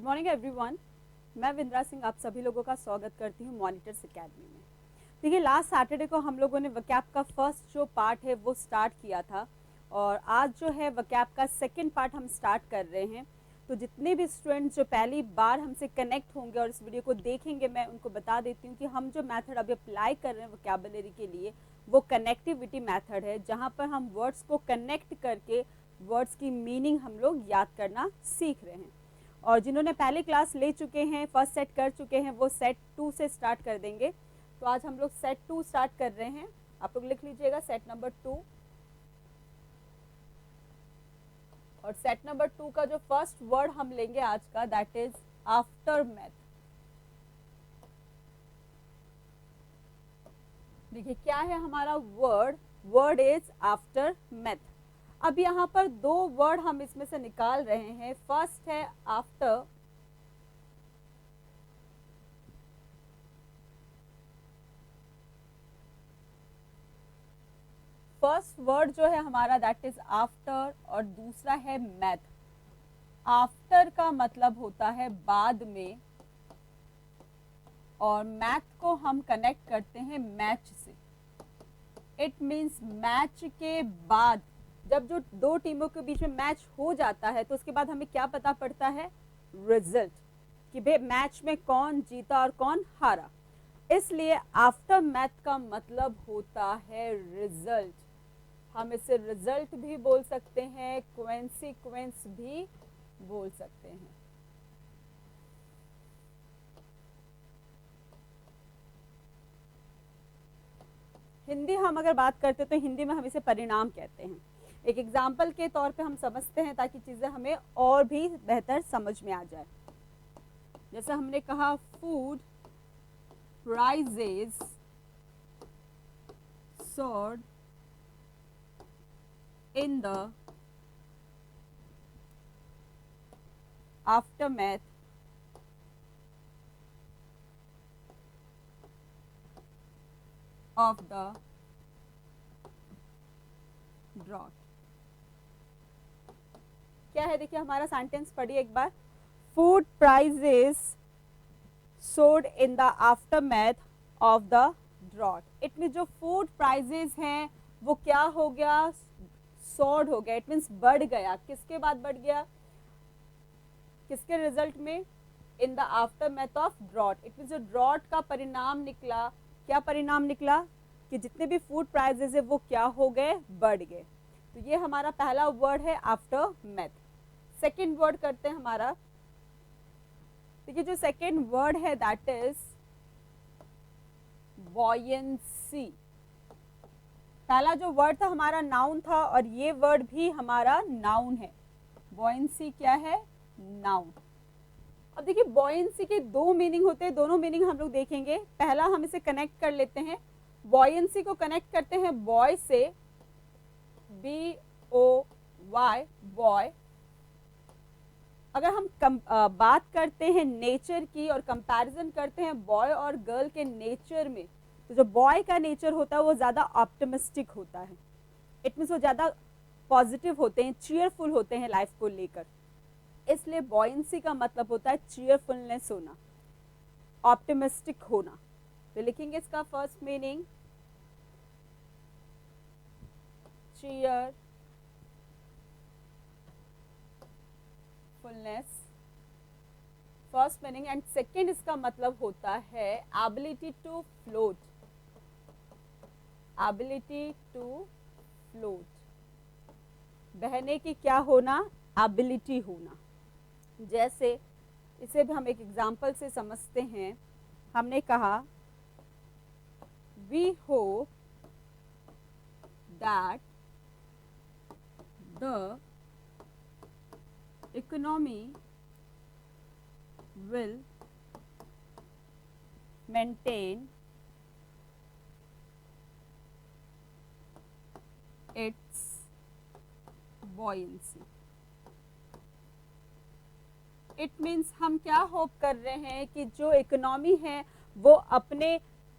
Good morning everyone. मैं विंद्रा सिंह आप सभी लोगों का स्वागत करती हूँ मॉनिटर्स एकेडमी में। देखिए, लास्ट सैटरडे को हम लोगों ने वकैब का फर्स्ट जो पार्ट है वो स्टार्ट किया था और आज जो है वकैब का सेकंड पार्ट हम स्टार्ट कर रहे हैं। तो जितने भी स्टूडेंट्स जो पहली बार हमसे कनेक्ट होंगे और इस वीडियो को देखेंगे, मैं उनको बता देती हूँ कि हम जो मेथड अभी अप्लाई कर रहे हैं वोकैबुलरी के लिए वो कनेक्टिविटी मेथड है, जहाँ पर हम वर्ड्स को कनेक्ट करके वर्ड्स की मीनिंग हम लोग याद करना सीख रहे हैं। और जिन्होंने पहले क्लास ले चुके हैं, फर्स्ट सेट कर चुके हैं, वो सेट 2 से स्टार्ट कर देंगे। तो आज हम लोग सेट 2 स्टार्ट कर रहे हैं। आप लोग लिख लीजिएगा सेट नंबर 2। और सेट नंबर 2 का जो फर्स्ट वर्ड हम लेंगे आज का, दैट इज आफ्टर मैथ। देखिए क्या है हमारा वर्ड इज आफ्टर मैथ। अब यहाँ पर दो वर्ड हम इसमें से निकाल रहे हैं। फर्स्ट है आफ्टर, फर्स्ट वर्ड जो है हमारा दैट इज आफ्टर और दूसरा है मैथ। आफ्टर का मतलब होता है बाद में और मैथ को हम कनेक्ट करते हैं मैच से। इट मीन्स मैच के बाद, जब जो दो टीमों के बीच में मैच हो जाता है तो उसके बाद हमें क्या पता पड़ता है? रिजल्ट, कि भाई मैच में कौन जीता और कौन हारा। इसलिए आफ्टर मैथ का मतलब होता है रिजल्ट। हम इसे रिजल्ट भी बोल सकते हैं, कोइंसिक्वेंस भी बोल सकते हैं। हिंदी हम अगर बात करते तो हिंदी में हम इसे परिणाम कहते हैं। एक एग्जाम्पल के तौर पे हम समझते हैं ताकि चीजें हमें और भी बेहतर समझ में आ जाए। जैसे हमने कहा food prices soared in the aftermath of the drought। क्या है? देखिए हमारा सेंटेंस पढ़िए एक बार। Food prices soared in the aftermath of the drought। It mean जो फूड प्राइजेस हैं वो क्या हो गया? soared हो गया। इट मीन्स बढ़ गया। किसके बाद बढ़ गया? किसके रिजल्ट में? In the aftermath of drought. It means जो ड्रॉट का परिणाम निकला, क्या परिणाम निकला? कि जितने भी फूड प्राइजेस है वो क्या हो गए? बढ़ गए। तो ये हमारा पहला वर्ड है आफ्टर मैथ। सेकेंड वर्ड करते हैं हमारा। देखिए जो सेकेंड वर्ड है दैट इज बॉयंसी। पहला जो वर्ड था हमारा नाउन था और ये वर्ड भी हमारा नाउन है। बॉयंसी क्या है? नाउन। अब देखिए बॉयंसी के दो मीनिंग होते हैं, दोनों मीनिंग हम लोग देखेंगे। पहला हम इसे कनेक्ट कर लेते हैं। बॉयंसी को कनेक्ट करते हैं बॉय से, BOY, बॉय। अगर हम बात करते हैं नेचर की और कंपैरिजन करते हैं बॉय और गर्ल के नेचर में, तो जो बॉय का नेचर होता है वो ज़्यादा ऑप्टिमिस्टिक होता है। इट मीन्स वो ज़्यादा पॉजिटिव होते हैं, चीयरफुल होते हैं लाइफ को लेकर। इसलिए बॉयंसी का मतलब होता है चीयरफुलनेस होना, ऑप्टिमिस्टिक होना। तो लिखेंगे इसका first meaning cheerfulness. First meaning. And second इसका मतलब होता है ability to float. Ability to float, बहने की क्या होना? एबिलिटी होना। जैसे इसे भी हम एक एग्जाम्पल से समझते हैं। हमने कहा we hope that the economy will maintain its buoyancy। It means हम क्या होप कर रहे हैं कि जो इकोनॉमी है वो अपने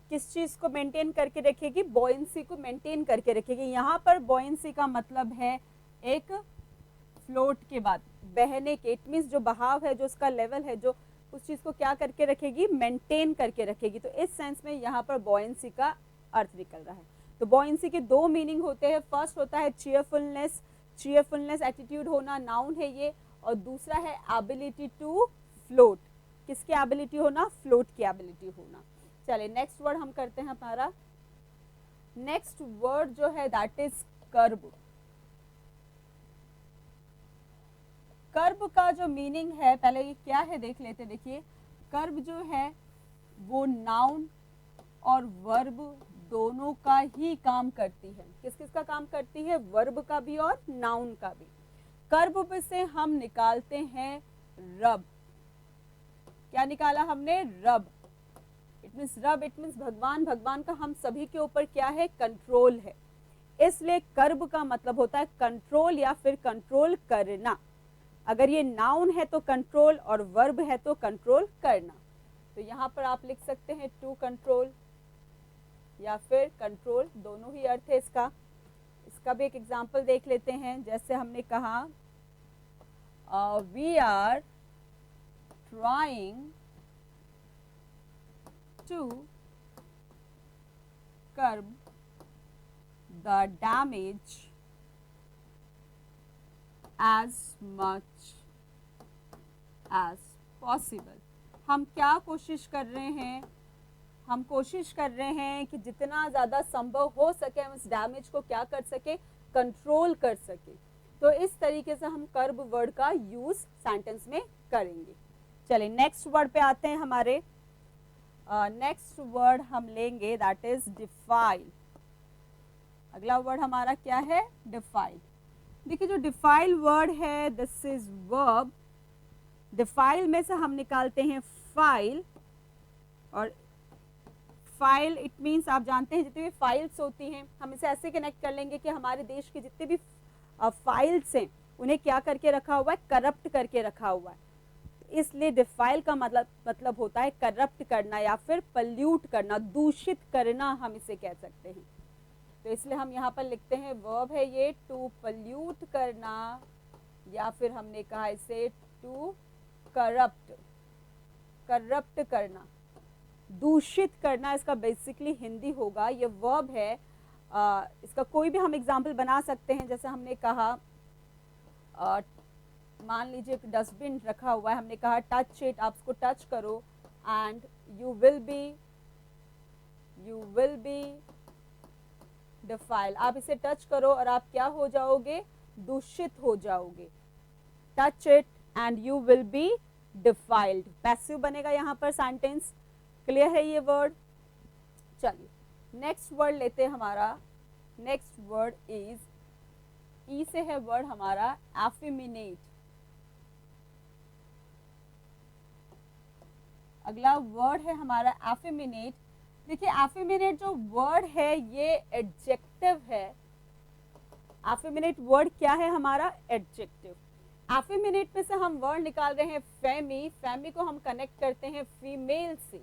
किस चीज़ को मेंटेन करके रखेगी? बॉयंसी को मेंटेन करके रखेगी। यहाँ पर बॉयंसी का मतलब है एक फ्लोट के बाद, बहने के, इट मीन्स जो बहाव है, जो उसका लेवल है, जो उस चीज़ को क्या करके रखेगी, मेंटेन करके रखेगी। तो इस सेंस में यहाँ पर बॉयंसी का अर्थ निकल रहा है। तो बॉयंसी के दो मीनिंग होते हैं, फर्स्ट होता है चीयरफुलनेस, चीयरफुलनेस एटीट्यूड होना, नाउन है ये, और दूसरा है एबिलिटी टू फ्लोट, किसकी एबिलिटी होना, फ्लोट की एबिलिटी होना। चलिए नेक्स्ट वर्ड हम करते हैं हमारा, नेक्स्ट वर्ड जो है दैट इज कर्ब। कर्ब का जो मीनिंग है, पहले ये क्या है देख लेते, देखिए कर्ब जो है वो नाउन और वर्ब दोनों का ही काम करती है। किस किस का काम करती है, वर्ब का भी और नाउन का भी। कर्ब से हम निकालते हैं रब, क्या निकाला हमने, रब। इट मीन्स रब, इट मीन्स भगवान, भगवान का हम सभी के ऊपर क्या है, कंट्रोल है। इसलिए कर्ब का मतलब होता है कंट्रोल या फिर कंट्रोल करना। अगर ये नाउन है तो कंट्रोल, और वर्ब है तो कंट्रोल करना। तो यहाँ पर आप लिख सकते हैं टू कंट्रोल या फिर कंट्रोल, दोनों ही अर्थ है इसका। इसका भी एक एग्जाम्पल देख लेते हैं। जैसे हमने कहा we are trying to curb the damage as much as possible। हम क्या कोशिश कर रहे हैं, हम कोशिश कर रहे हैं कि जितना ज़्यादा संभव हो सके हम इस डैमेज को क्या कर सके, कंट्रोल कर सके। तो इस तरीके से हम कर्ब वर्ड का यूज सेंटेंस में करेंगे। चलिए नेक्स्ट वर्ड पे आते हैं हमारे। नेक्स्ट वर्ड हम लेंगे दैट इज डिफाइल। अगला वर्ड हमारा क्या है, डिफाइल। देखिए जो डिफाइल वर्ड है दिस इज वर्ब। डिफाइल में से हम निकालते हैं फाइल, और फाइल इट मीन्स आप जानते हैं जितनी भी फाइल्स होती हैं, हम इसे ऐसे कनेक्ट कर लेंगे कि हमारे देश के जितने भी फाइल्स हैं उन्हें क्या करके रखा हुआ है, करप्ट करके रखा हुआ है। इसलिए डिफाइल का मतलब होता है करप्ट करना या फिर पल्यूट करना, दूषित करना हम इसे कह सकते हैं। तो इसलिए हम यहाँ पर लिखते हैं वर्ब है ये टू पल्यूट करना, या फिर हमने कहा इसे टू करप्ट, करप्ट करना, दूषित करना, इसका बेसिकली हिंदी होगा। ये वर्ब है। इसका कोई भी हम एग्जाम्पल बना सकते हैं। जैसे हमने कहा मान लीजिए एक डस्टबिन रखा हुआ है, हमने कहा टच इट, आप उसको टच करो and you will be defile. आप इसे टच करो और आप क्या हो जाओगे, दूषित हो जाओगे। Touch it and you will be defiled, passive बनेगा यहाँ पर सेंटेंस। क्लियर है ये वर्ड। चलिए नेक्स्ट वर्ड लेते हैं हमारा। नेक्स्ट वर्ड इज, ई से है वर्ड हमारा एफिमिनेट। अगला वर्ड है हमारा एफिमिनेट। देखिए एफिमिनेट जो वर्ड है ये एडजेक्टिव है। एफिमिनेट वर्ड क्या है हमारा, एडजेक्टिव। एफिमिनेट में से हम वर्ड निकाल रहे हैं फेमी। फेमी को हम कनेक्ट करते हैं फीमेल से।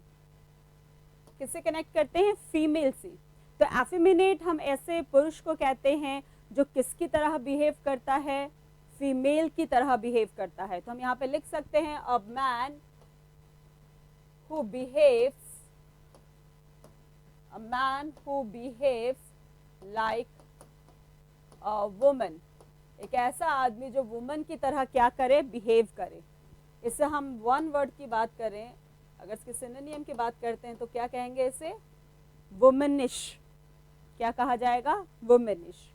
किससे कनेक्ट करते हैं, फीमेल से। तो एफिमिनेट हम ऐसे पुरुष को कहते हैं जो किसकी तरह बिहेव करता है, फीमेल की तरह बिहेव करता है। तो हम यहाँ पे लिख सकते हैं a man who behaves like a woman। एक ऐसा आदमी जो वुमन की तरह क्या करे, बिहेव करे। इससे हम वन वर्ड की बात करें, अगर इसके सिनोनिम की बात करते हैं तो क्या कहेंगे इसे, वुमनिश। क्या कहा जाएगा, वुमनिश।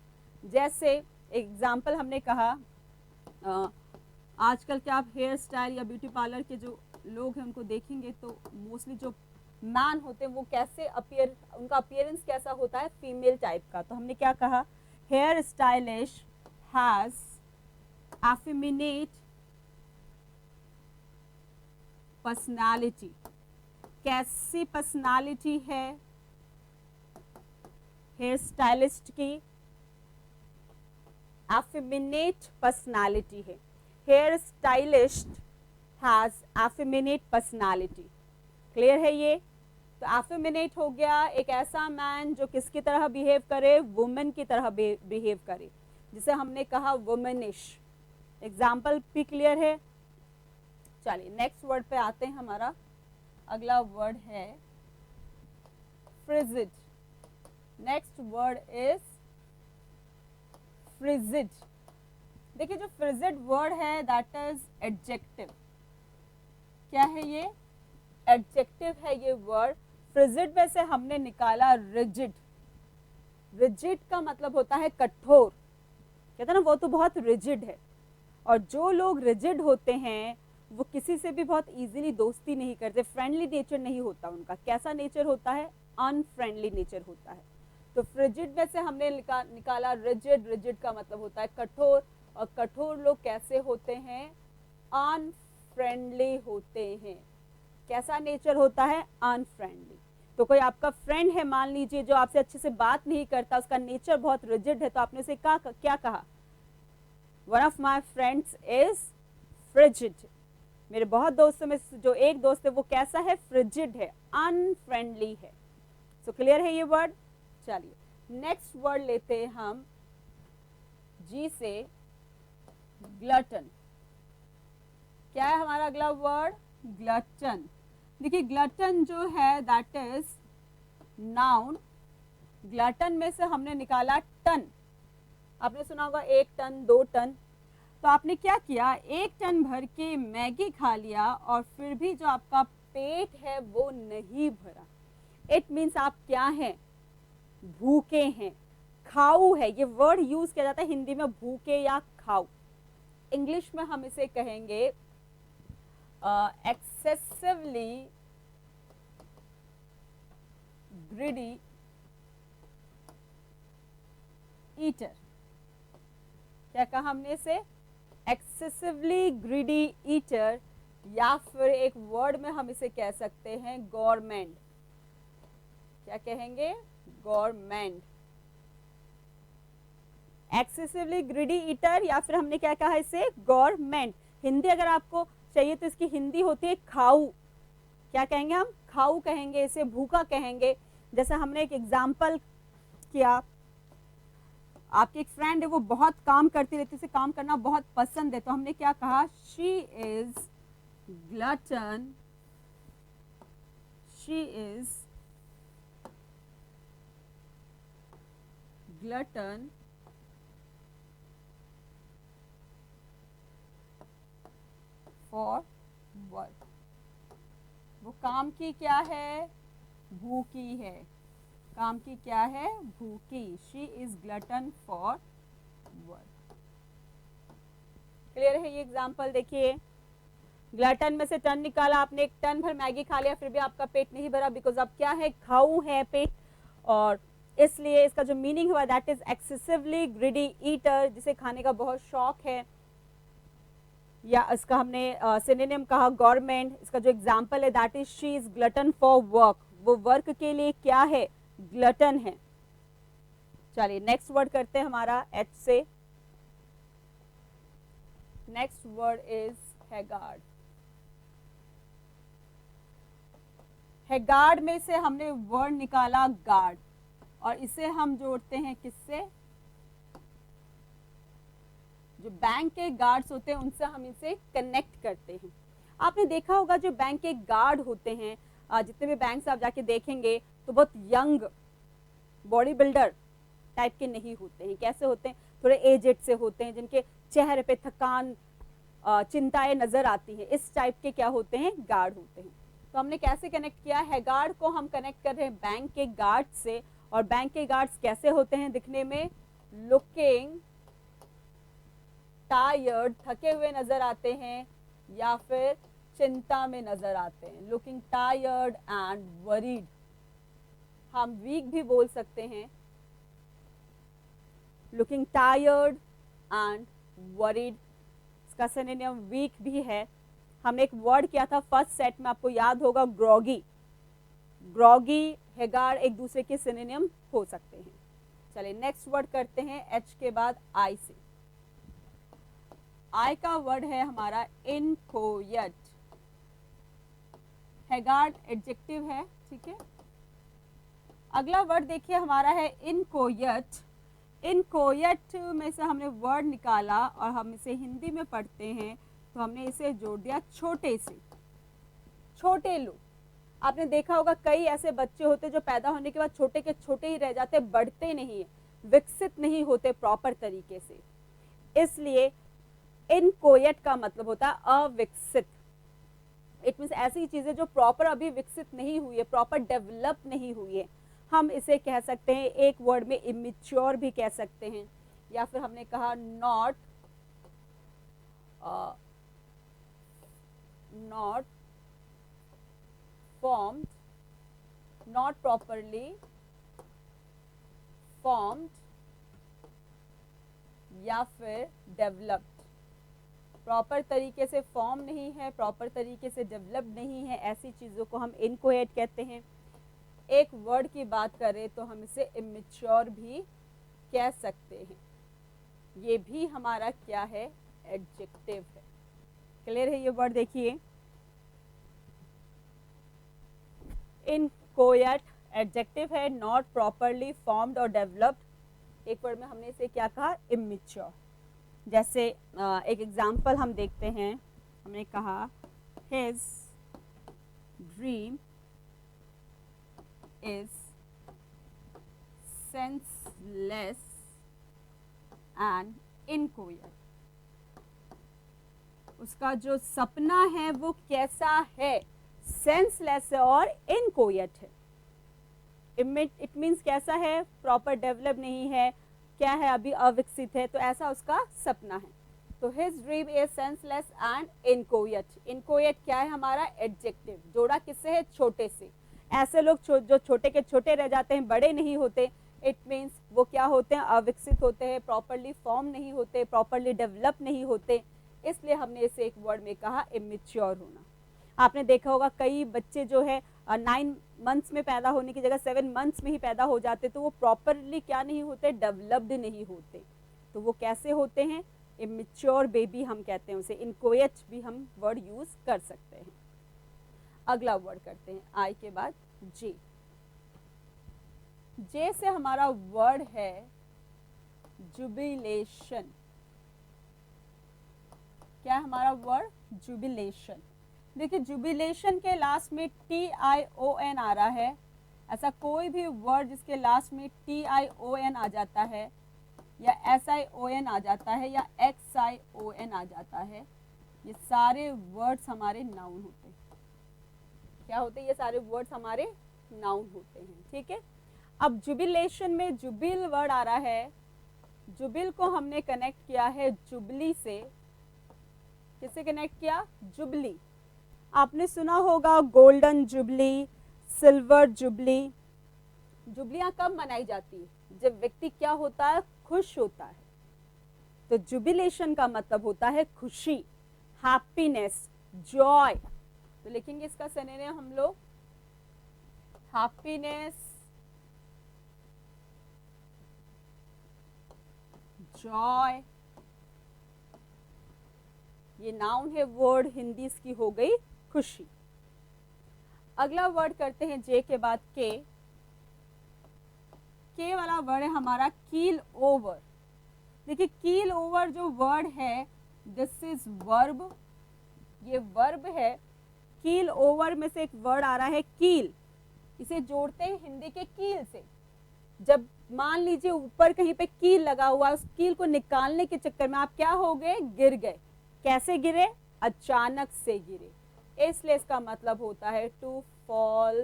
जैसे एग्जाम्पल हमने कहा आजकल क्या आप हेयर स्टाइल या ब्यूटी पार्लर के जो लोग हैं उनको देखेंगे तो मोस्टली जो मैन होते हैं वो कैसे अपीयर, उनका अपीयरेंस कैसा होता है, फीमेल टाइप का। तो हमने क्या कहा, hair stylish has effeminate personality. कैसी पर्सनालिटी है हेयर स्टाइलिस्ट की, एफिमिनेट पर्सनालिटी है। Hair stylist has effeminate personality. Clear है ये। तो एफिमिनेट हो गया एक ऐसा मैन जो किसकी तरह बिहेव करे, वुमेन की तरह बिहेव करे, जिसे हमने कहा वुमनिश। एग्जाम्पल भी क्लियर है। चलिए नेक्स्ट वर्ड पे आते हैं। हमारा अगला वर्ड है frigid. Next word is frigid. देखिए जो फ्रिजिड वर्ड है दैट इज एडजेक्टिव। क्या है ये? एडजेक्टिव है ये वर्ड। फ्रिजिड में से हमने निकाला रिजिड। रिजिड का मतलब होता है कठोर। कहते हैं ना वो तो बहुत रिजिड है। और जो लोग रिजिड होते हैं वो किसी से भी बहुत इजीली दोस्ती नहीं करते, फ्रेंडली नेचर नहीं होता उनका। कैसा नेचर होता है? अनफ्रेंडली नेचर होता है। तो फ्रिजिड में से हमने निकाला रिजिड। रिजिड का मतलब होता है कठोर। और कठोर लोग कैसे होते हैं? अनफ्रेंडली होते हैं। कैसा नेचर होता है? अनफ्रेंडली। तो कोई आपका फ्रेंड है मान लीजिए जो आपसे अच्छे से बात नहीं करता, उसका नेचर बहुत रिजिड है, तो आपने उसे क्या कहा? One of my friends is frigid. मेरे बहुत दोस्तों में जो एक दोस्त है वो कैसा है? फ्रिजिड है, अनफ्रेंडली है। सो क्लियर है ये वर्ड। चलिए नेक्स्ट वर्ड लेते हैं हम जी से, ग्लटन। क्या है हमारा अगला वर्ड? ग्लटन। देखिए ग्लटन जो है दैट इज नाउन। ग्लटन में से हमने निकाला टन। आपने सुना होगा 1 टन 2 टन। तो आपने क्या किया? 1 टन भर के मैगी खा लिया और फिर भी जो आपका पेट है वो नहीं भरा। इट मीन्स आप क्या हैं? भूखे हैं, खाऊ है। ये वर्ड यूज किया जाता है हिंदी में भूखे या खाऊ। इंग्लिश में हम इसे कहेंगे एक्सेसिवली ग्रिडी ईटर। क्या कहा हमने इसे? Excessively greedy eater. या फिर एक वर्ड में हम इसे कह सकते हैं गवर्नमेंट। क्या कहेंगे? गवर्नमेंट। एक्सेसिवली ग्रिडी ईटर या फिर हमने क्या कहा इसे? गवर्नमेंट। हिंदी अगर आपको चाहिए तो इसकी हिंदी होती है खाऊ। क्या कहेंगे हम? खाऊ कहेंगे इसे, भूखा कहेंगे। जैसे हमने एक एग्जाम्पल किया, आपकी एक फ्रेंड है वो बहुत काम करती रहती है, उसे काम करना बहुत पसंद है, तो हमने क्या कहा? She is glutton. She is glutton for work. वो काम की क्या है? भूखी है। काम की क्या है? भूखी। She is glutton for work. Clear है ये एग्जाम्पल? देखिए ग्लटन में से टन निकाला आपने, 1 टन भर मैगी खा लिया फिर भी आपका पेट नहीं भरा, बिकॉज अब क्या है? खाऊ है पेट। और इसलिए इसका जो मीनिंग हुआ that is excessively greedy eater, जिसे खाने का बहुत शौक है। या इसका हमने सिनोनिम कहा गवर्नमेंट। इसका जो एग्जाम्पल है that is she is glutton for work. वो वर्क के लिए क्या है? ग्लटन है। चलिए नेक्स्ट वर्ड करते हैं हमारा एच से। Next word is haggard. Haggard में से हमने वर्ड निकाला गार्ड, और इसे हम जोड़ते हैं किससे? जो बैंक के गार्ड्स होते हैं उनसे हम इसे कनेक्ट करते हैं। आपने देखा होगा जो बैंक के गार्ड होते हैं, जितने भी बैंक से आप जाके देखेंगे तो बहुत यंग बॉडी बिल्डर टाइप के नहीं होते हैं। कैसे होते हैं? थोड़े एजेड से होते हैं, जिनके चेहरे पे थकान, चिंताएं नजर आती हैं। इस टाइप के क्या होते हैं? गार्ड होते हैं। तो हमने कैसे कनेक्ट किया? हैगार्ड को हम कनेक्ट कर रहे हैं बैंक के गार्ड से। और बैंक के गार्ड्स कैसे होते हैं दिखने में? लुकिंग टायर्ड, थके हुए नजर आते हैं, या फिर चिंता में नजर आते हैं। Looking tired and worried. हम वीक भी बोल सकते हैं। लुकिंग टायर्ड एंड वरीड, इसका सिनोनिम वीक भी है। हमने एक वर्ड किया था फर्स्ट सेट में, आपको याद होगा, ग्रॉगी। ग्रॉगी, हैगार्ड एक दूसरे के सिनोनिम हो सकते हैं। चलिए नेक्स्ट वर्ड करते हैं एच के बाद आई से। आई का वर्ड है हमारा इनकोयट। हैगार्ड एडजेक्टिव है, ठीक है। अगला वर्ड देखिए हमारा है इनकोयट। इनकोयट में से हमने वर्ड निकाला और हम इसे हिंदी में पढ़ते हैं तो हमने इसे जोड़ दिया छोटे से। छोटे लोग, आपने देखा होगा कई ऐसे बच्चे होते जो पैदा होने के बाद छोटे के छोटे ही रह जाते, बढ़ते नहीं है, विकसित नहीं होते प्रॉपर तरीके से। इसलिए इनकोयट का मतलब होता है अविकसित। इट मीन्स ऐसी चीजें जो प्रॉपर अभी विकसित नहीं हुई है, प्रॉपर डेवलप नहीं हुई है। हम इसे कह सकते हैं, एक वर्ड में इमेच्योर भी कह सकते हैं, या फिर हमने कहा not formed, not properly formed, या फिर डेवलप्ड। प्रॉपर तरीके से फॉर्म नहीं है, प्रॉपर तरीके से डेवलप नहीं है, ऐसी चीज़ों को हम इनकोएट कहते हैं। एक वर्ड की बात करें तो हम इसे इमेच्योर भी कह सकते हैं। ये भी हमारा क्या है, एडजेक्टिव है। क्लियर है ये वर्ड? देखिए, इनकोयट एडजेक्टिव है, नॉट प्रॉपरली फॉर्म्ड और डेवलप्ड। एक वर्ड में हमने इसे क्या कहा, इमेच्योर। जैसे एक एग्जाम्पल हम देखते हैं, हमने कहा his dream is senseless and inchoate. उसका जो सपना है वो कैसा है, सेंसलेस है और इनकोयट है। इट मीन्स कैसा है, प्रॉपर डेवलप नहीं है, क्या है, अभी अविकसित है, तो ऐसा उसका सपना है। तो his dream is senseless and inchoate. Inchoate क्या है हमारा, एडजेक्टिव। जोड़ा किससे है, छोटे से। ऐसे लोग जो छोटे के छोटे रह जाते हैं, बड़े नहीं होते, इट मीन्स वो क्या होते हैं, अविकसित होते हैं, प्रॉपरली फॉर्म नहीं होते, प्रॉपरली डेवलप नहीं होते। इसलिए हमने इसे एक वर्ड में कहा, इमेच्योर होना। आपने देखा होगा कई बच्चे जो है 9 मंथ्स में पैदा होने की जगह 7 मंथ्स में ही पैदा हो जाते, तो वो प्रॉपरली क्या नहीं होते, डेवलप्ड नहीं होते। तो वो कैसे होते हैं, इमेच्योर बेबी हम कहते हैं उसे। इनकोयट भी हम वर्ड यूज कर सकते हैं। अगला वर्ड करते हैं, आई के बाद जे। जे से हमारा वर्ड है जुबिलेशन। क्या है हमारा वर्ड, जुबिलेशन। देखिए, जुबिलेशन के लास्ट में TION आ रहा है। ऐसा कोई भी वर्ड जिसके लास्ट में TION आ जाता है, या SION आ जाता है, या XION आ जाता है, ये सारे वर्ड्स हमारे नाउन होते हैं। क्या होते हैं, ये सारे वर्ड्स हमारे नाउन होते हैं। ठीक है, अब जुबिलेशन में जुबिल वर्ड आ रहा है। जुबिल को हमने कनेक्ट किया है जुबली से। किससे कनेक्ट किया, जुबली। आपने सुना होगा गोल्डन जुबली, सिल्वर जुबली। जुबलियां कब मनाई जाती है, जब व्यक्ति क्या होता है, खुश होता है। तो जुबिलेशन का मतलब होता है खुशी, हैप्पीनेस, जॉय। तो लिखेंगे इसका सिनोनिम हम लोग, हैप्पीनेस, जॉय। ये नाउन है, वर्ड हिंदी इसकी हो गई खुशी। अगला वर्ड करते हैं जे के बाद के। के वाला वर्ड है हमारा कील ओवर। देखिए, कील ओवर जो वर्ड है, दिस इज वर्ब। ये वर्ब है। कील ओवर में से एक वर्ड आ रहा है कील। इसे जोड़ते हैं हिंदी के कील से। जब मान लीजिए ऊपर कहीं पे कील लगा हुआ, उस कील को निकालने के चक्कर में आप क्या हो गए, गिर गए। कैसे गिरे, अचानक से गिरे। इसलिए इसका मतलब होता है टू फॉल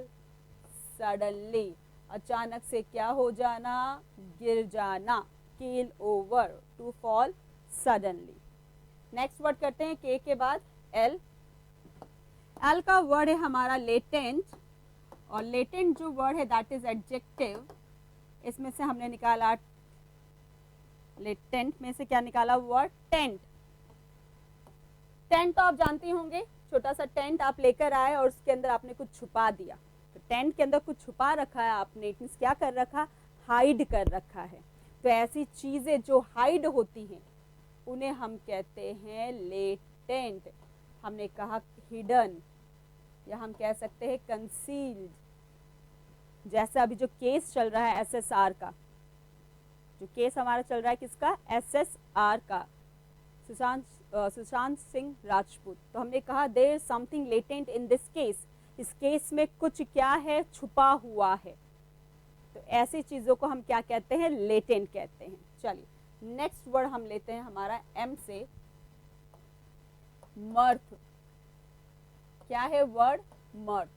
सडनली। अचानक से क्या हो जाना, गिर जाना। Keel over, to fall suddenly. Next word करते हैं के बाद एल। एल का वर्ड है हमारा लेटेंट, और लेटेंट जो वर्ड है दैट इज एडजेक्टिव। इसमें से हमने निकाला, लेटेंट में से क्या निकाला, वर्ड टेंट। टेंट तो आप जानते होंगे, छोटा सा टेंट आप लेकर आए और उसके अंदर आपने कुछ छुपा दिया। तो टेंट के अंदर कुछ छुपा रखा है आपने, इट मींस क्या कर रखा, हाइड कर रखा है। तो ऐसी चीजें जो हाइड होती हैं उन्हें हम कहते हैं लेटेंट। हमने कहा हिडन, या हम कह सकते हैं कंसील्ड। जैसे अभी जो केस चल रहा है SSR का, जो केस हमारा चल रहा है किसका, SSR का, सुशांत सिंह राजपूत। तो हमने कहा there is something latent in this case, इस केस में कुछ क्या है, छुपा हुआ है। तो ऐसी चीजों को हम क्या कहते हैं, लेटेंट कहते हैं। चलिए नेक्स्ट वर्ड हम लेते हैं हमारा M से, मर्थ। क्या है वर्ड, मर्थ।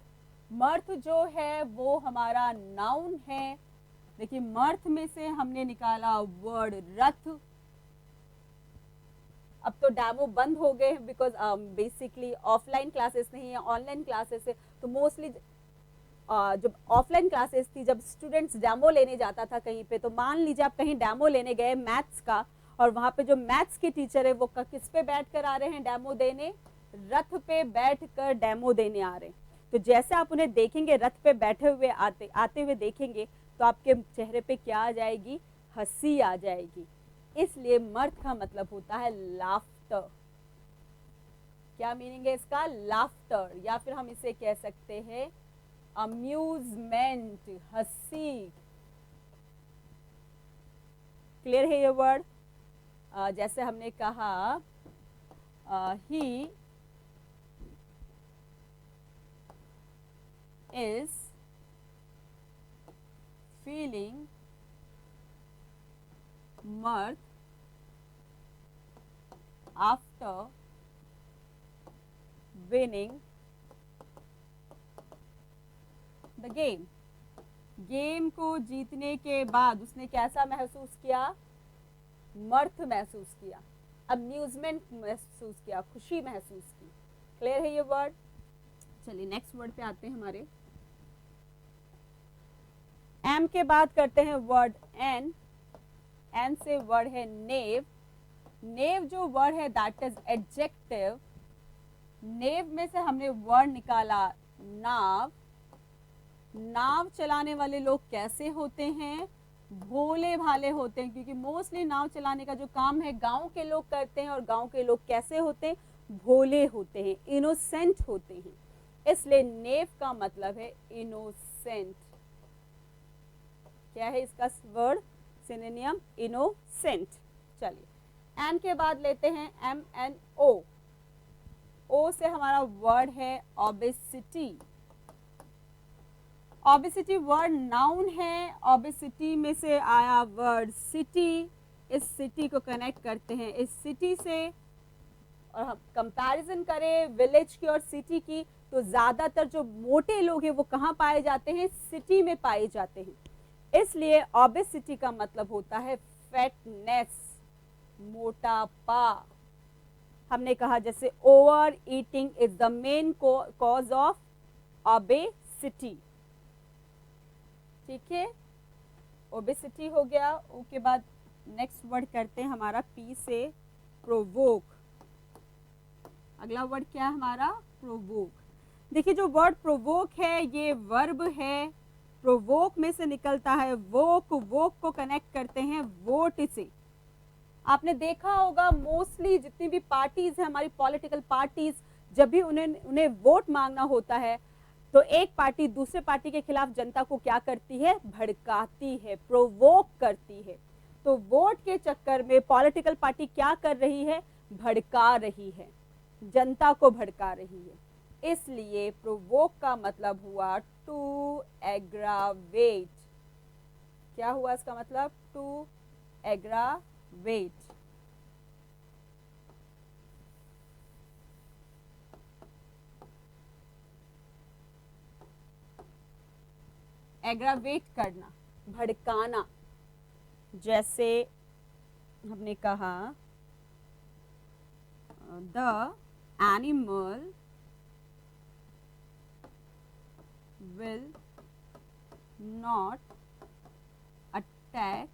मर्थ जो है वो हमारा नाउन है। देखिए मर्थ में से हमने निकाला वर्ड रथ। अब तो डेमो बंद हो गए बिकॉज बेसिकली ऑफलाइन क्लासेस नहीं है, ऑनलाइन क्लासेस है। तो मोस्टली जब ऑफलाइन क्लासेस थी, जब स्टूडेंट्स डेमो लेने जाता था कहीं पे, तो मान लीजिए आप कहीं डेमो लेने गए मैथ्स का, और वहां पे जो मैथ्स के टीचर है वो किस पे बैठ कर आ रहे हैं डेमो देने, रथ पे बैठ कर डेमो देने आ रहे हैं। तो जैसे आप उन्हें देखेंगे रथ पे बैठे हुए आते हुए देखेंगे, तो आपके चेहरे पे क्या आ जाएगी, हंसी आ जाएगी। इसलिए मर्थ का मतलब होता है लाफ्टर। क्या मीनिंग है इसका, लाफ्टर, या फिर हम इसे कह सकते हैं अम्यूजमेंट, हंसी। क्लियर है ये वर्ड। जैसे हमने कहा he is feeling mirth after winning the game। Game को जीतने के बाद उसने कैसा महसूस किया, मर्थ महसूस किया, अम्यूजमेंट महसूस किया, खुशी महसूस की। क्लियर है ये वर्ड। चलिए नेक्स्ट वर्ड पे आते हैं हमारे। एम के बाद करते हैं वर्ड एन। एन से वर्ड है नेव। नेव जो वर्ड है दैट इज एडजेक्टिव। नेव में से हमने वर्ड निकाला नाव। नाव चलाने वाले लोग कैसे होते हैं, भोले भाले होते हैं, क्योंकि मोस्टली नाव चलाने का जो काम है गांव के लोग करते हैं, और गांव के लोग कैसे होते हैं, भोले होते हैं, इनोसेंट होते हैं। इसलिए नेव का मतलब है इनोसेंट। क्या है इसका वर्ड, सिनोनिम, इनोसेंट। चलिए एन के बाद लेते हैं MNO। ओ से हमारा वर्ड है ओबेसिटी। ओबेसिटी वर्ड नाउन है। ओबेसिटी में से आया वर्ड सिटी। इस सिटी को कनेक्ट करते हैं इस सिटी से, और हम कंपैरिजन करें विलेज की और सिटी की, तो ज्यादातर जो मोटे लोग हैं वो कहाँ पाए जाते हैं, सिटी में पाए जाते हैं। इसलिए ओबेसिटी का मतलब होता है फैटनेस, मोटापा। हमने कहा जैसे over eating is the main cause of obesity. ठीक है, ओबेसिटी हो गया। उसके बाद नेक्स्ट वर्ड करते हैं हमारा पी से प्रोवोक। अगला वर्ड क्या है हमारा, प्रोवोक। देखिए जो वर्ड प्रोवोक है ये वर्ब है। प्रोवोक में से निकलता है वोक। वोक को कनेक्ट करते हैं वोट से। आपने देखा होगा मोस्टली जितनी भी पार्टीज है हमारी पॉलिटिकल पार्टीज, जब भी उन्हें वोट मांगना होता है तो एक पार्टी दूसरे पार्टी के खिलाफ जनता को क्या करती है, भड़काती है, प्रोवोक करती है। तो वोट के चक्कर में पॉलिटिकल पार्टी क्या कर रही है, भड़का रही है, जनता को भड़का रही है। इसलिए प्रोवोक का मतलब हुआ टू एग्रावेट। क्या हुआ इसका मतलब, टू एग्रावेट। एग्रावेट करना, भड़काना। जैसे हमने कहा the animal will not attack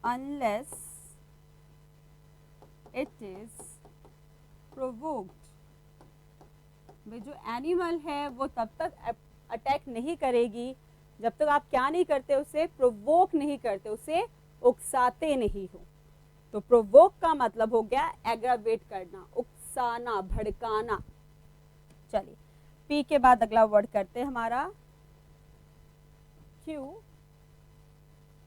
unless it is provoked। भाई जो एनिमल है वो तब तक अटैक नहीं करेगी जब तक आप क्या नहीं करते, उसे प्रोवोक नहीं करते, उसे उकसाते नहीं हो। तो प्रोवोक का मतलब हो गया एग्रावेट करना, उकसाना, भड़काना। चलिए पी के बाद अगला वर्ड करते हैं हमारा क्यू।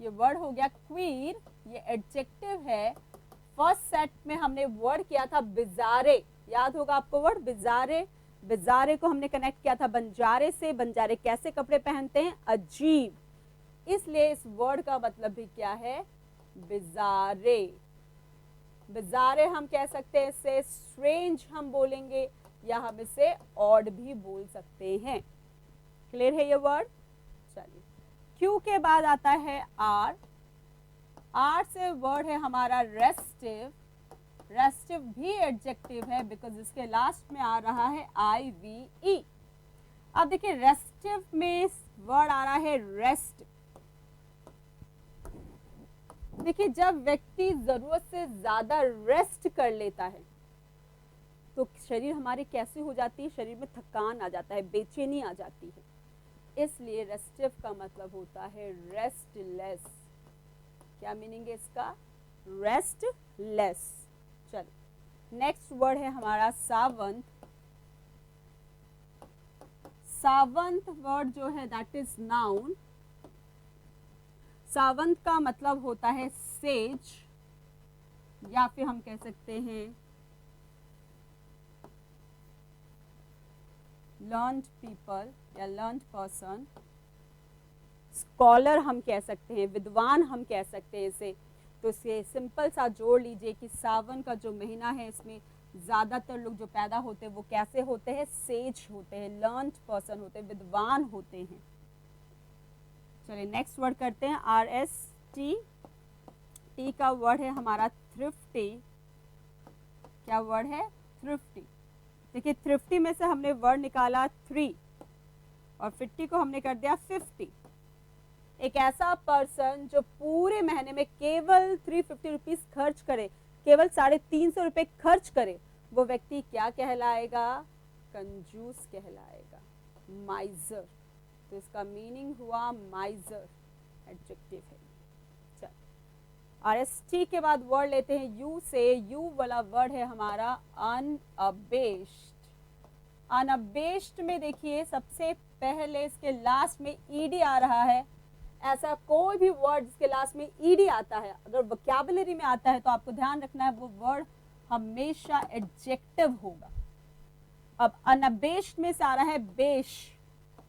ये वर्ड हो गया क्वीर, ये एडजेक्टिव है। फर्स्ट सेट में हमने वर्ड किया था बिजारे, याद होगा आपको वर्ड बिजारे। बिजारे को हमने कनेक्ट किया था बंजारे से। बंजारे कैसे कपड़े पहनते हैं? अजीब, इसलिए इस वर्ड का मतलब भी क्या है? बिजारे। बिजारे हम कह सकते हैं इसे, स्ट्रेंज हम बोलेंगे, या हम इसे ऑड भी बोल सकते हैं। क्लियर है ये वर्ड? चलिए, क्यू के बाद आता है आर। आर से वर्ड है हमारा रेस्टिव। रेस्टिव भी एडजेक्टिव है बिकॉज इसके लास्ट में आ रहा है IVE। अब देखिए रेस्टिव में वर्ड आ रहा है रेस्ट। देखिए जब व्यक्ति जरूरत से ज्यादा रेस्ट कर लेता है तो शरीर हमारी कैसी हो जाती है? शरीर में थकान आ जाता है, बेचैनी आ जाती है। इसलिए रेस्टिव का मतलब होता है रेस्टलेस। क्या मीनिंग है इसका? रेस्टलेस। चलिए, नेक्स्ट वर्ड है हमारा सावंत। सावंत वर्ड जो है दैट इज नाउन। सावंत का मतलब होता है सेज, या फिर हम कह सकते हैं लर्न्ड पीपल या लर्न्ड पर्सन। स्कॉलर हम कह सकते हैं, विद्वान हम कह सकते हैं इसे। तो इसे सिंपल सा जोड़ लीजिए कि सावन का जो महीना है इसमें ज़्यादातर लोग जो पैदा होते हैं वो कैसे होते हैं? सेज होते हैं, लर्न्ड पर्सन होते हैं, विद्वान होते हैं। चलिए नेक्स्ट वर्ड करते हैं RST। टी का वर्ड है हमारा थ्रिफ्टी। क्या वर्ड है? थ्रिफ्टी। देखिए थ्रिफ्टी में से हमने वर्ड निकाला 3 और 50 को हमने कर दिया 50। एक ऐसा पर्सन जो पूरे महीने में केवल 350 रुपीज खर्च करे, केवल 350 रुपए खर्च करे, वो व्यक्ति क्या कहलाएगा? कंजूस कहलाएगा, माइजर। तो इसका मीनिंग हुआ माइजर, एडजेक्टिव है। RST के बाद वर्ड लेते हैं यू से। यू वाला वर्ड है हमारा अनअबेस्ड। अनअबेस्ड में देखिए सबसे पहले इसके लास्ट में ईडी आ रहा है। ऐसा कोई भी वर्ड जिसके लास्ट में ईडी आता है, अगर वोकैबुलरी में आता है तो आपको ध्यान रखना है वो वर्ड हमेशा एडजेक्टिव होगा। अब अनअबेस्ड में से आ रहा है बेश।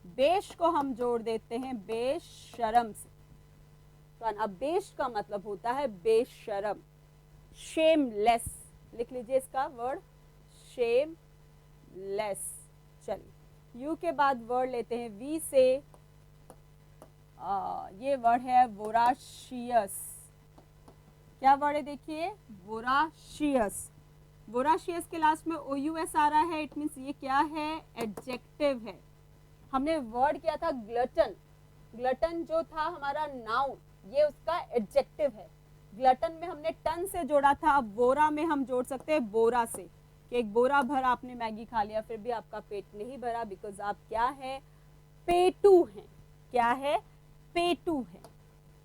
बेश को हम जोड़ देते हैं बेशरम से। तो अनअबेस्ड का मतलब होता है बेशरम, शेमलेस। लिख लीजिए इसका वर्ड शेमलेस। चलिए यू के बाद वर्ड लेते हैं वी से। ये वर्ड है वोराशियस। क्या वर्ड है? देखिए वोराशियस। वोराशियस के लास्ट में OUS आ रहा है, इट मीन्स ये क्या है? एडजेक्टिव है। हमने वर्ड किया था ग्लटन। ग्लटन जो था हमारा नाउन, ये उसका एडजेक्टिव है। ग्लटन में हमने टन से जोड़ा था, अब बोरा में हम जोड़ सकते हैं बोरा से, कि एक बोरा भर आपने मैगी खा लिया फिर भी आपका पेट नहीं भरा, बिकॉज आप क्या है? पेटू हैं। क्या है? पेटू है।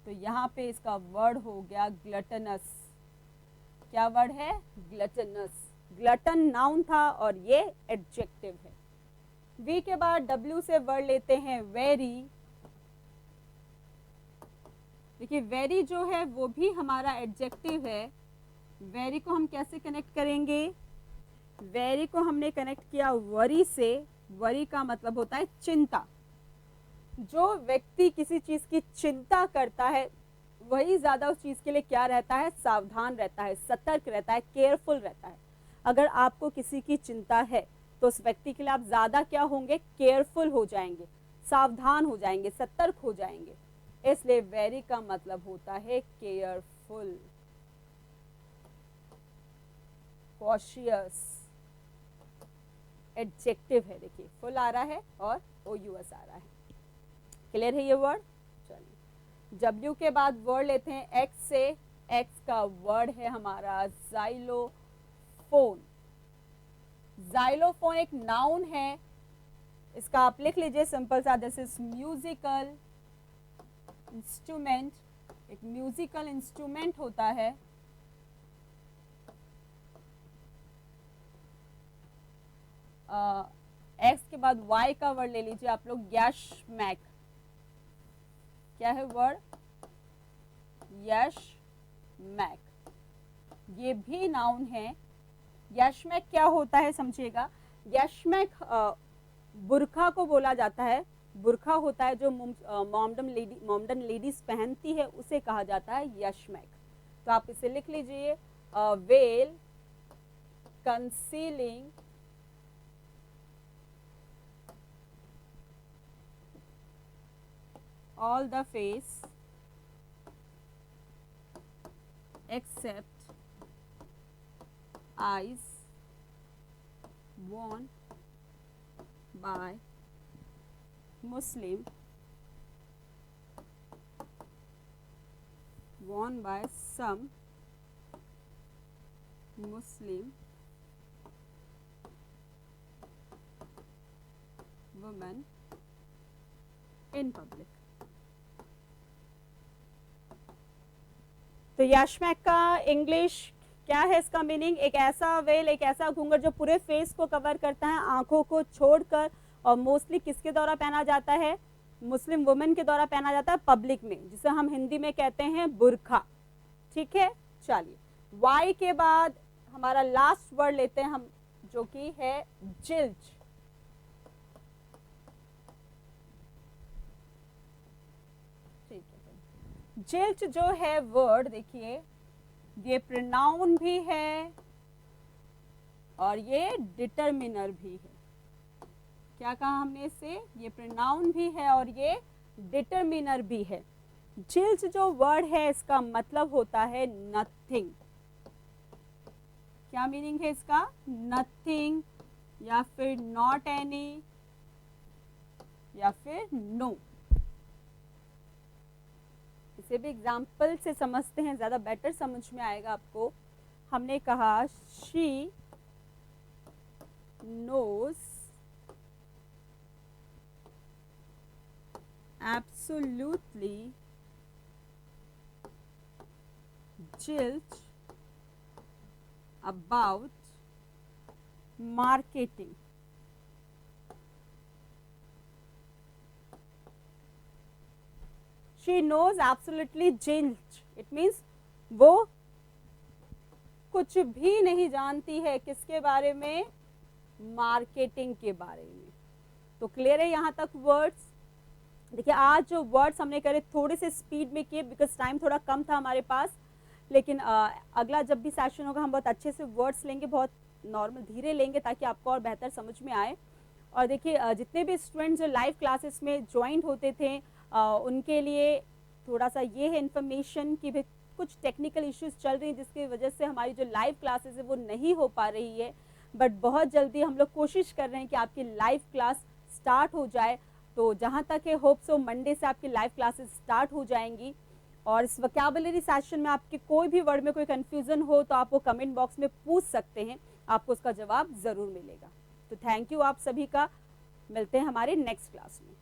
तो यहाँ पे इसका वर्ड हो गया ग्लटनस। क्या वर्ड है? ग्लटनस। ग्लटन नाउन था और ये एडजेक्टिव है। वी के बाद W से वर्ड लेते हैं वेरी। देखिए वेरी जो है वो भी हमारा एडजेक्टिव है। वेरी को हम कैसे कनेक्ट करेंगे? वेरी को हमने कनेक्ट किया वरी से। वरी का मतलब होता है चिंता। जो व्यक्ति किसी चीज की चिंता करता है वही ज्यादा उस चीज के लिए क्या रहता है? सावधान रहता है, सतर्क रहता है, केयरफुल रहता है। अगर आपको किसी की चिंता है तो उस व्यक्ति के लिए आप ज्यादा क्या होंगे? केयरफुल हो जाएंगे, सावधान हो जाएंगे, सतर्क हो जाएंगे। इसलिए वेरी का मतलब होता है केयरफुल, कॉशियस। एडजेक्टिव है। देखिए फुल आ रहा है और OUS आ रहा है। क्लियर है ये वर्ड? चलिए W के बाद वर्ड लेते हैं X से। X का वर्ड है हमारा जाइलोफोन। जाइलोफोन एक नाउन है, इसका आप लिख लीजिए सिंपल सा, दिस इज म्यूजिकल इंस्ट्रूमेंट। एक म्यूजिकल इंस्ट्रूमेंट होता है। एक्स के बाद Y का वर्ड ले लीजिए आप लोग, गैशमैक। क्या है वर्ड? यशमैक, ये भी नाउन है। यशमैक क्या होता है समझिएगा। यशमैक बुरखा को बोला जाता है। बुरखा होता है जो मोमडन लेडीज पहनती है, उसे कहा जाता है यशमैक। तो आप इसे लिख लीजिए, well concealing all the face except eyes worn by Muslim, worn by some Muslim women in public। तो यशमैक का इंग्लिश क्या है, इसका मीनिंग एक ऐसा वेल, एक ऐसा घूंघट जो पूरे फेस को कवर करता है आंखों को छोड़कर, और मोस्टली किसके द्वारा पहना जाता है, मुस्लिम वुमेन के द्वारा पहना जाता है पब्लिक में, जिसे हम हिंदी में कहते हैं बुरखा। ठीक है, चलिए वाई के बाद हमारा लास्ट वर्ड लेते हैं हम, जो कि है जिल्च। ठीक है, जिल्च जो है वर्ड, देखिए ये प्रोनाउन भी है और ये डिटरमिनर भी है। क्या कहा हमने इससे, ये प्रोनाउन भी है और ये डिटरमिनर भी है। जिल्च जो वर्ड है इसका मतलब होता है नथिंग। क्या मीनिंग है इसका, नथिंग, या फिर नॉट एनी, या फिर नो। इसे भी एग्जाम्पल से समझते हैं, ज़्यादा बेटर समझ में आएगा आपको। हमने कहा she knows absolutely zilch about marketing। She knows absolutely zilch, it means वो कुछ भी नहीं जानती है किसके बारे में, मार्केटिंग के बारे में। तो क्लियर है यहाँ तक वर्ड्स। देखिए आज जो वर्ड्स हमने करे थोड़े से स्पीड में किए, बिकॉज टाइम थोड़ा कम था हमारे पास, लेकिन अगला जब भी सेशन होगा हम बहुत अच्छे से वर्ड्स लेंगे, बहुत नॉर्मल धीरे लेंगे ताकि आपको और बेहतर समझ में आए। और देखिए जितने भी स्टूडेंट्स जो लाइव क्लासेस में ज्वाइन होते थे उनके लिए थोड़ा सा ये है इन्फॉर्मेशन कि भी कुछ टेक्निकल इश्यूज चल रही हैं जिसकी वजह से हमारी जो लाइव क्लासेस है वो नहीं हो पा रही है, बट बहुत जल्दी हम लोग कोशिश कर रहे हैं कि आपकी लाइव क्लास स्टार्ट हो जाए। तो जहाँ तक है होप सो मंडे से आपकी लाइव क्लासेस स्टार्ट हो जाएंगी। और इस वोकैबुलरी सेशन में आपके कोई भी वर्ड में कोई कंफ्यूजन हो तो आप वो कमेंट बॉक्स में पूछ सकते हैं, आपको उसका जवाब ज़रूर मिलेगा। तो थैंक यू आप सभी का, मिलते हैं हमारे नेक्स्ट क्लास में।